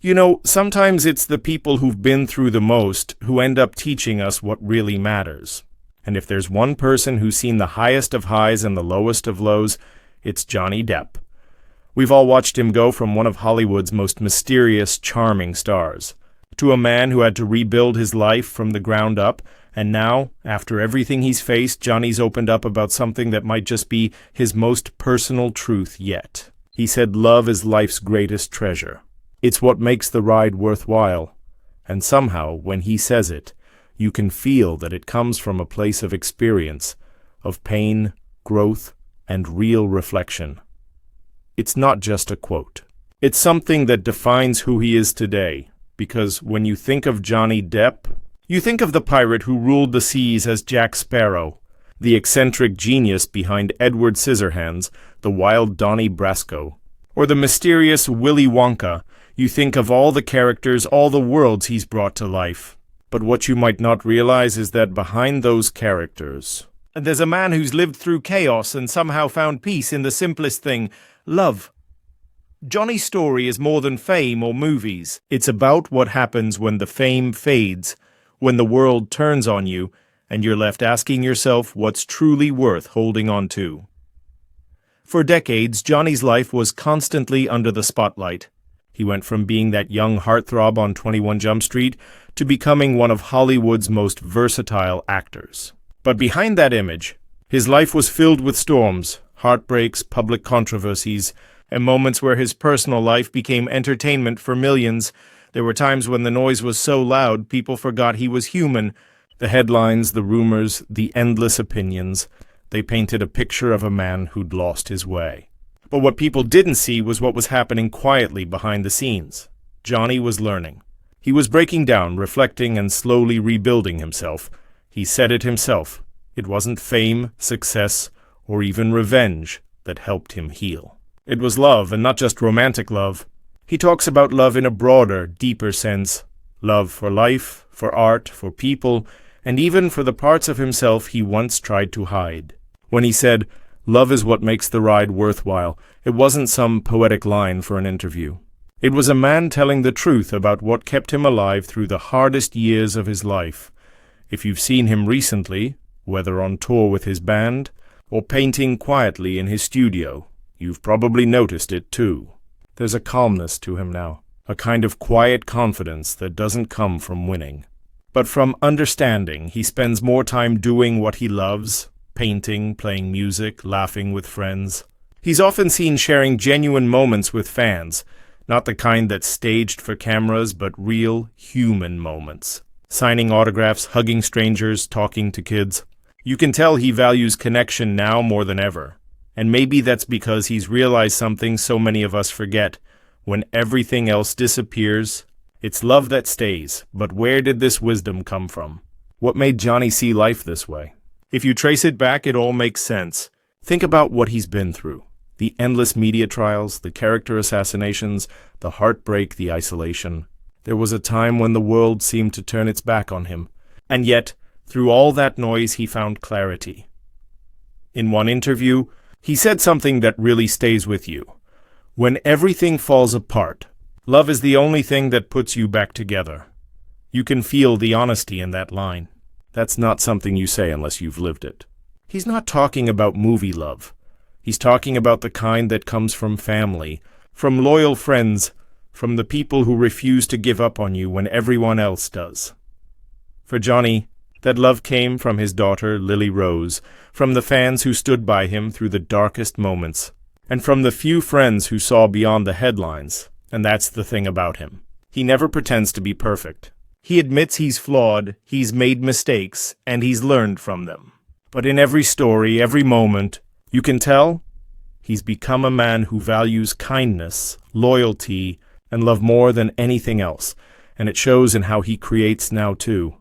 You know, sometimes it's the people who've been through the most who end up teaching us what really matters. And if there's one person who's seen the highest of highs and the lowest of lows, it's Johnny Depp. We've all watched him go from one of Hollywood's most mysterious, charming stars to a man who had to rebuild his life from the ground up, and now, after everything he's faced, Johnny's opened up about something that might just be his most personal truth yet. He said love is life's greatest treasure. It's what makes the ride worthwhile. And somehow, when he says it, you can feel that it comes from a place of experience, of pain, growth, and real reflection. It's not just a quote. It's something that defines who he is today, because when you think of Johnny Depp, you think of the pirate who ruled the seas as Jack Sparrow, the eccentric genius behind Edward Scissorhands, the wild Donnie Brasco, or the mysterious Willy Wonka. You think of all the characters, all the worlds he's brought to life. But what you might not realize is that behind those characters, there's a man who's lived through chaos and somehow found peace in the simplest thing, love. Johnny's story is more than fame or movies. It's about what happens when the fame fades, when the world turns on you, and you're left asking yourself what's truly worth holding on to. For decades, Johnny's life was constantly under the spotlight. He went from being that young heartthrob on 21 Jump Street to becoming one of Hollywood's most versatile actors. But behind that image, his life was filled with storms, heartbreaks, public controversies, and moments where his personal life became entertainment for millions. There were times when the noise was so loud, people forgot he was human. The headlines, the rumors, the endless opinions, they painted a picture of a man who'd lost his way. But what people didn't see was what was happening quietly behind the scenes. Johnny was learning. He was breaking down, reflecting, and slowly rebuilding himself. He said it himself. It wasn't fame, success, or even revenge that helped him heal. It was love, and not just romantic love. He talks about love in a broader, deeper sense. Love for life, for art, for people, and even for the parts of himself he once tried to hide. When he said, "Love is what makes the ride worthwhile," it wasn't some poetic line for an interview. It was a man telling the truth about what kept him alive through the hardest years of his life. If you've seen him recently, whether on tour with his band, or painting quietly in his studio, you've probably noticed it too. There's a calmness to him now, a kind of quiet confidence that doesn't come from winning, but from understanding. He spends more time doing what he loves, painting, playing music, laughing with friends. He's often seen sharing genuine moments with fans, not the kind that's staged for cameras, but real, human moments. Signing autographs, hugging strangers, talking to kids. You can tell he values connection now more than ever. And maybe that's because he's realized something so many of us forget. When everything else disappears, it's love that stays. But where did this wisdom come from? What made Johnny see life this way? If you trace it back, it all makes sense. Think about what he's been through. The endless media trials, the character assassinations, the heartbreak, the isolation. There was a time when the world seemed to turn its back on him. And yet, through all that noise, he found clarity. In one interview, he said something that really stays with you. When everything falls apart, love is the only thing that puts you back together. You can feel the honesty in that line. That's not something you say unless you've lived it. He's not talking about movie love. He's talking about the kind that comes from family, from loyal friends, from the people who refuse to give up on you when everyone else does. For Johnny, that love came from his daughter, Lily Rose, from the fans who stood by him through the darkest moments, and from the few friends who saw beyond the headlines. And that's the thing about him. He never pretends to be perfect. He admits he's flawed, he's made mistakes, and he's learned from them. But in every story, every moment, you can tell he's become a man who values kindness, loyalty, and love more than anything else, and it shows in how he creates now too.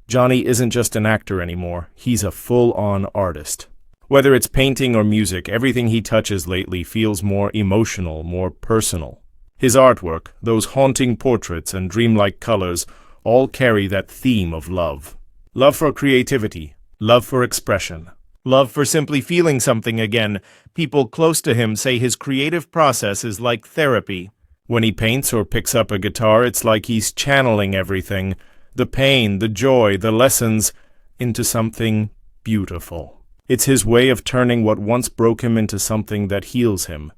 Johnny isn't just an actor anymore, he's a full-on artist. Whether it's painting or music, everything he touches lately feels more emotional, more personal. His artwork, those haunting portraits and dreamlike colors, all carry that theme of love. Love for creativity, love for expression, love for simply feeling something again. People close to him say his creative process is like therapy. When he paints or picks up a guitar, it's like he's channeling everything, the pain, the joy, the lessons, into something beautiful. It's his way of turning what once broke him into something that heals him.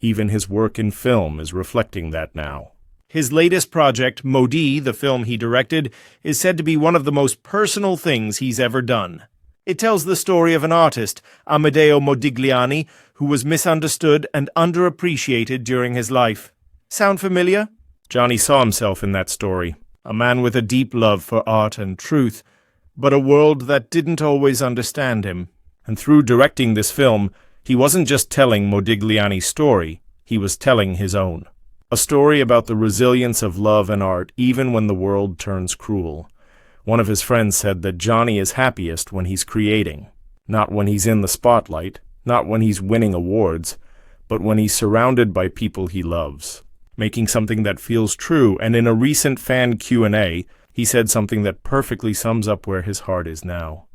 Even his work in film is reflecting that now. His latest project, Maudit, the film he directed, is said to be one of the most personal things he's ever done. It tells the story of an artist, Amedeo Modigliani, who was misunderstood and underappreciated during his life. Sound familiar? Johnny saw himself in that story, a man with a deep love for art and truth, but a world that didn't always understand him. And through directing this film, he wasn't just telling Modigliani's story, he was telling his own. A story about the resilience of love and art even when the world turns cruel. One of his friends said that Johnny is happiest when he's creating, not when he's in the spotlight, not when he's winning awards, but when he's surrounded by people he loves, making something that feels true. And in a recent fan Q&A, he said something that perfectly sums up where his heart is now.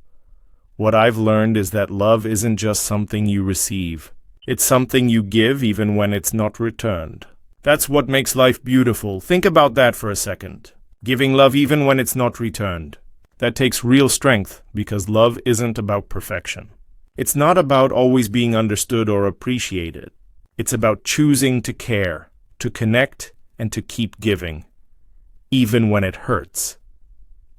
What I've learned is that love isn't just something you receive. It's something you give even when it's not returned. That's what makes life beautiful. Think about that for a second. Giving love even when it's not returned. That takes real strength, because love isn't about perfection. It's not about always being understood or appreciated. It's about choosing to care, to connect, and to keep giving, even when it hurts.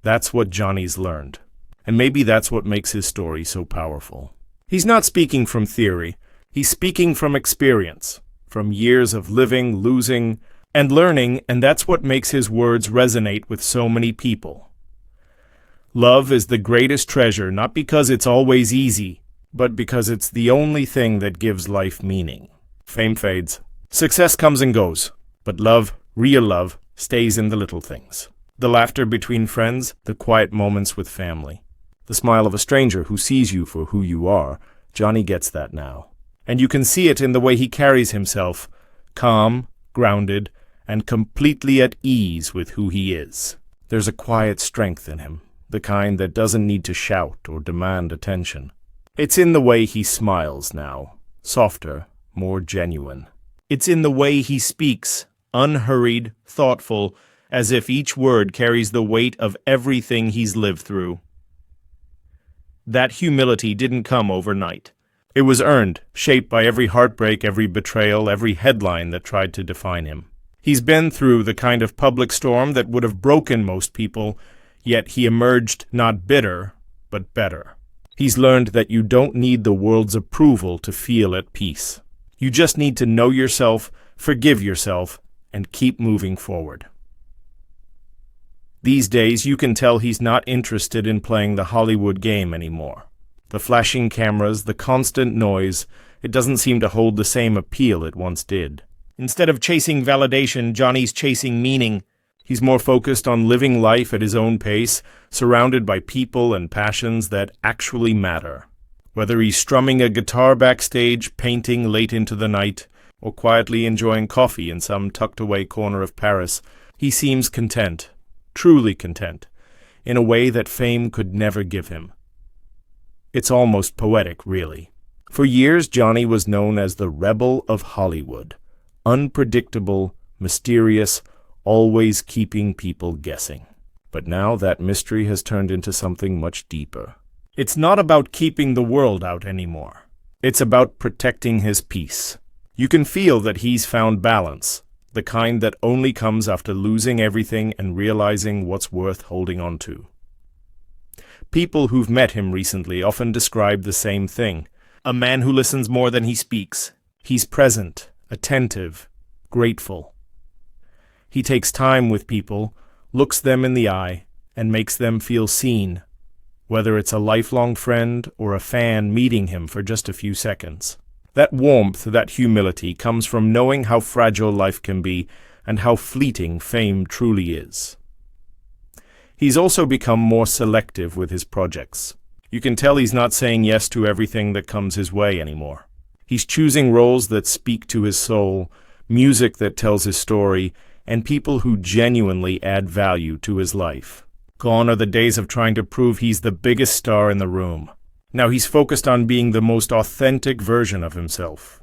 That's what Johnny's learned. And maybe that's what makes his story so powerful. He's not speaking from theory. He's speaking from experience, from years of living, losing, and learning, and that's what makes his words resonate with so many people. Love is the greatest treasure, not because it's always easy, but because it's the only thing that gives life meaning. Fame fades. Success comes and goes, but love, real love, stays in the little things. The laughter between friends, the quiet moments with family. The smile of a stranger who sees you for who you are. Johnny gets that now. And you can see it in the way he carries himself, calm, grounded, and completely at ease with who he is. There's a quiet strength in him, the kind that doesn't need to shout or demand attention. It's in the way he smiles now, softer, more genuine. It's in the way he speaks, unhurried, thoughtful, as if each word carries the weight of everything he's lived through. That humility didn't come overnight. It was earned, shaped by every heartbreak, every betrayal, every headline that tried to define him. He's been through the kind of public storm that would have broken most people, yet he emerged not bitter, but better. He's learned that you don't need the world's approval to feel at peace. You just need to know yourself, forgive yourself, and keep moving forward. These days, you can tell he's not interested in playing the Hollywood game anymore. The flashing cameras, the constant noise, it doesn't seem to hold the same appeal it once did. Instead of chasing validation, Johnny's chasing meaning. He's more focused on living life at his own pace, surrounded by people and passions that actually matter. Whether he's strumming a guitar backstage, painting late into the night, or quietly enjoying coffee in some tucked-away corner of Paris, he seems content, truly content, in a way that fame could never give him. It's almost poetic, really. For years, Johnny was known as the rebel of Hollywood. Unpredictable, mysterious, always keeping people guessing. But now that mystery has turned into something much deeper. It's not about keeping the world out anymore. It's about protecting his peace. You can feel that he's found balance, the kind that only comes after losing everything and realizing what's worth holding on to. People who've met him recently often describe the same thing. A man who listens more than he speaks. He's present, attentive, grateful. He takes time with people, looks them in the eye, and makes them feel seen, whether it's a lifelong friend or a fan meeting him for just a few seconds. That warmth, that humility comes from knowing how fragile life can be and how fleeting fame truly is. He's also become more selective with his projects. You can tell he's not saying yes to everything that comes his way anymore. He's choosing roles that speak to his soul, music that tells his story, and people who genuinely add value to his life. Gone are the days of trying to prove he's the biggest star in the room. Now he's focused on being the most authentic version of himself.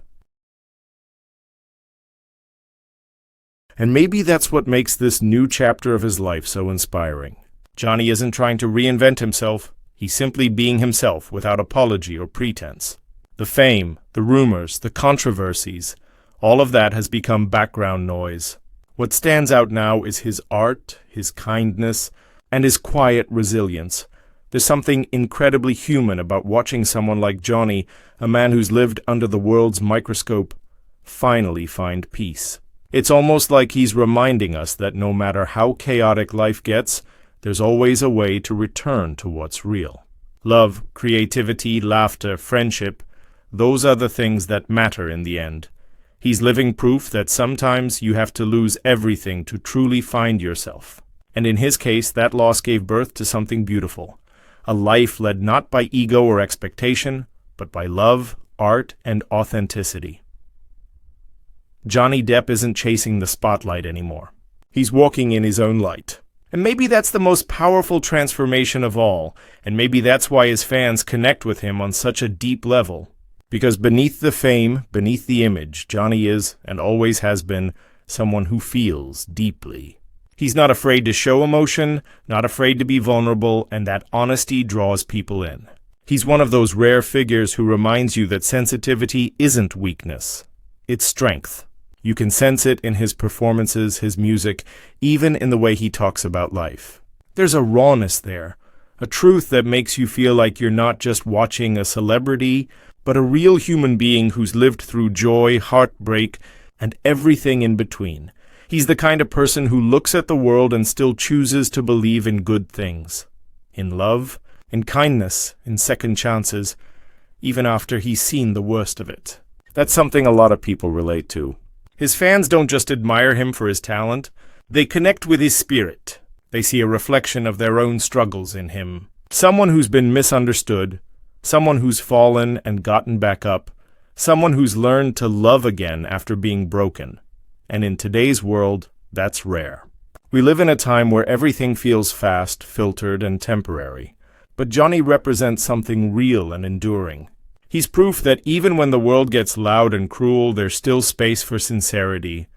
And maybe that's what makes this new chapter of his life so inspiring. Johnny isn't trying to reinvent himself. He's simply being himself without apology or pretense. The fame, the rumors, the controversies, all of that has become background noise. What stands out now is his art, his kindness, and his quiet resilience. There's something incredibly human about watching someone like Johnny, a man who's lived under the world's microscope, finally find peace. It's almost like he's reminding us that no matter how chaotic life gets, there's always a way to return to what's real. Love, creativity, laughter, friendship, those are the things that matter in the end. He's living proof that sometimes you have to lose everything to truly find yourself. And in his case, that loss gave birth to something beautiful. A life led not by ego or expectation, but by love, art, and authenticity. Johnny Depp isn't chasing the spotlight anymore. He's walking in his own light. And maybe that's the most powerful transformation of all, and maybe that's why his fans connect with him on such a deep level. Because beneath the fame, beneath the image, Johnny is, and always has been, someone who feels deeply. He's not afraid to show emotion, not afraid to be vulnerable, and that honesty draws people in. He's one of those rare figures who reminds you that sensitivity isn't weakness. It's strength. You can sense it in his performances, his music, even in the way he talks about life. There's a rawness there, a truth that makes you feel like you're not just watching a celebrity, but a real human being who's lived through joy, heartbreak, and everything in between. He's the kind of person who looks at the world and still chooses to believe in good things. In love, in kindness, in second chances, even after he's seen the worst of it. That's something a lot of people relate to. His fans don't just admire him for his talent, they connect with his spirit. They see a reflection of their own struggles in him. Someone who's been misunderstood, someone who's fallen and gotten back up, someone who's learned to love again after being broken. And in today's world, that's rare. We live in a time where everything feels fast, filtered, and temporary. But Johnny represents something real and enduring. He's proof that even when the world gets loud and cruel, there's still space for sincerity,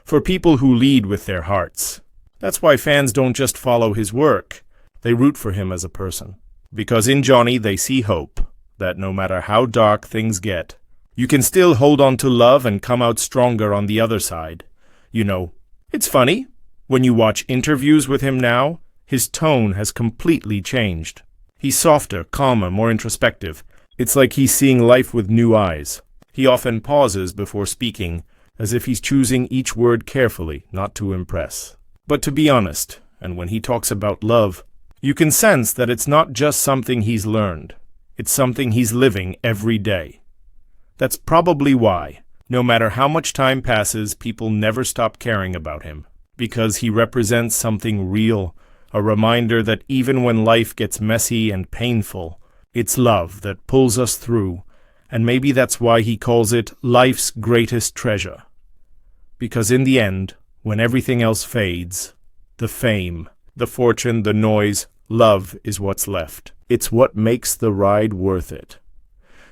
for people who lead with their hearts. That's why fans don't just follow his work, they root for him as a person. Because in Johnny they see hope, that no matter how dark things get, you can still hold on to love and come out stronger on the other side. You know, it's funny, when you watch interviews with him now, his tone has completely changed. He's softer, calmer, more introspective. It's like he's seeing life with new eyes. He often pauses before speaking, as if he's choosing each word carefully, not to impress. But to be honest, and when he talks about love, you can sense that it's not just something he's learned. It's something he's living every day. That's probably why, no matter how much time passes, people never stop caring about him. Because he represents something real, a reminder that even when life gets messy and painful, it's love that pulls us through, and maybe that's why he calls it life's greatest treasure. Because in the end, when everything else fades, the fame, the fortune, the noise, love is what's left. It's what makes the ride worth it.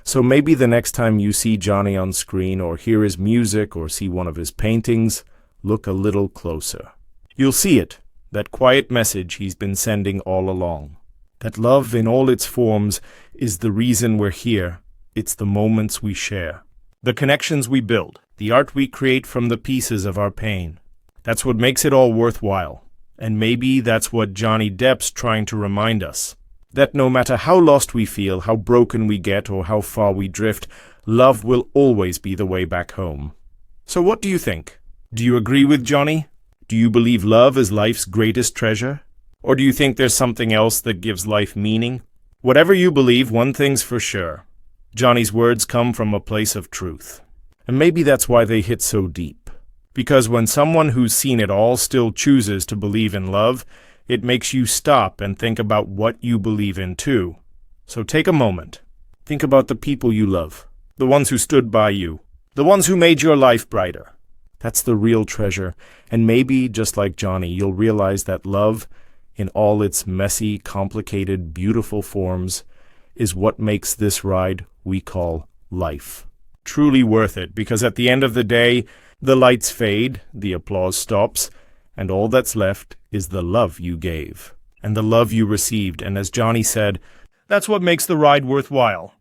So maybe the next time you see Johnny on screen or hear his music or see one of his paintings, look a little closer. You'll see it, that quiet message he's been sending all along. That love in all its forms is the reason we're here. It's the moments we share. The connections we build. The art we create from the pieces of our pain. That's what makes it all worthwhile. And maybe that's what Johnny Depp's trying to remind us. That no matter how lost we feel, how broken we get, or how far we drift, love will always be the way back home. So what do you think? Do you agree with Johnny? Do you believe love is life's greatest treasure? Or do you think there's something else that gives life meaning? Whatever you believe, one thing's for sure. Johnny's words come from a place of truth. And maybe that's why they hit so deep. Because when someone who's seen it all still chooses to believe in love, it makes you stop and think about what you believe in too. So take a moment. Think about the people you love. The ones who stood by you. The ones who made your life brighter. That's the real treasure. And maybe, just like Johnny, you'll realize that love, in all its messy, complicated, beautiful forms, is what makes this ride we call life. Truly worth it, because at the end of the day, The lights fade, the applause stops, and all that's left is the love you gave, and the love you received, and as Johnny said, that's what makes the ride worthwhile.